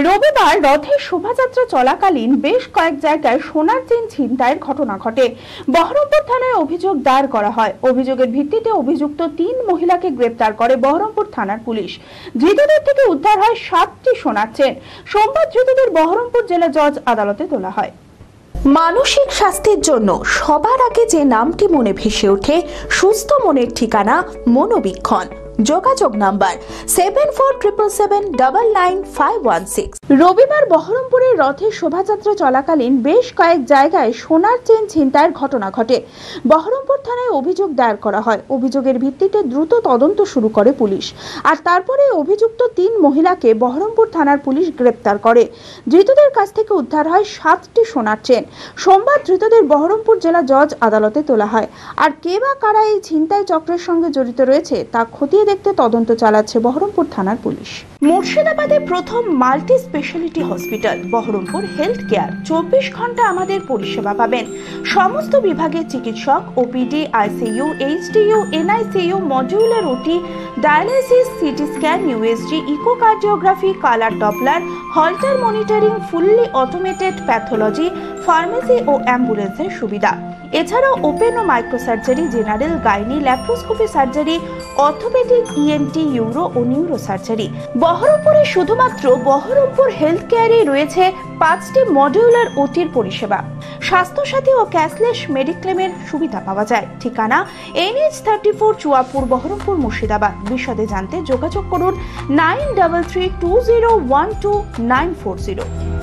রবিবার রথের শোভাযাত্রা চলাকালীন বেশ কয়েক জায়গায় সোনার চেন ছিনতাইয়ের ঘটনা ঘটে। বহরমপুর থানায় অভিযোগ দায়ের করা হয়। অভিযোগের ভিত্তিতে অভিযুক্ত 3 মহিলাকে গ্রেপ্তার করে বহরমপুর থানার পুলিশ। ধৃতদের থেকে উদ্ধার হয় 7টি সোনার চেন। সোমবার ধৃতদের বহরমপুর জেলা জজ আদালতে তোলা হয়। মানসিক স্বাস্থ্যের জন্য সবার আগে যে নামটি মনে ভেসে ওঠে, সুস্থ মনের ঠিকানা মনোবীক্ষণ। যোগাযোগ নাম্বার 7477799516। রবিবার বহরমপুরের রথের শোভাযাত্রা চলাকালীন বেশ কয়েক জায়গায় সোনার চেন ছিনতাইয়ের ঘটনা ঘটে। বহরমপুর থানায় অভিযোগ দায়ের করা হয়। অভিযোগের ভিত্তিতে দ্রুত তদন্ত শুরু করে পুলিশ। আর তারপরে অভিযুক্ত 3 মহিলাকে বহরমপুর থানার পুলিশ গ্রেপ্তার করে। ধৃতদের কাছ থেকে উদ্ধার হয় 7টি সোনার চেন। সোমবার ধৃতদের বহরমপুর জেলা জজ আদালতে তোলা হয়। আর কে বা কারা এই ছিনতাই চক্রের সঙ্গে জড়িত রয়েছে তা খতিয়ে দেখতে তদন্ত চালাচ্ছে বহরমপুর থানার পুলিশ। মুর্শিদাবাদে প্রথম multi speciality hospital Baharampur health care. 24 ঘন্টা আমাদের পরিষেবা পাবেন। সমস্ত বিভাগের চিকিৎসক, OPD, ICU, HDU, NICU, modular OT, dialysis, CT scan, USG, echocardiography, colour doppler, holter monitoring, fully automated pathology, pharmacy ও অ্যাম্বুলেন্সের সুবিধা। এছাড়াও ওপেন ও micro surgery, general, gynae, laparoscopy surgery, orthopaedic, ENT, uro ও নিউরো সার্জারি। বহরমপুরে শুধুমাত্র Baharampur health কেয়ারে রয়েছে 5টি মডিউলার ওটির পরিষেবা। স্বাস্থ্যসাথী ও ক্যাশলেস মেডিক্লেমের সুবিধা পাওয়া যায়। ঠিকানা NH34 চুয়াপুর, বহরমপুর, মুর্শিদাবাদ। বিশদে জানতে যোগাযোগ করুন 9332012940।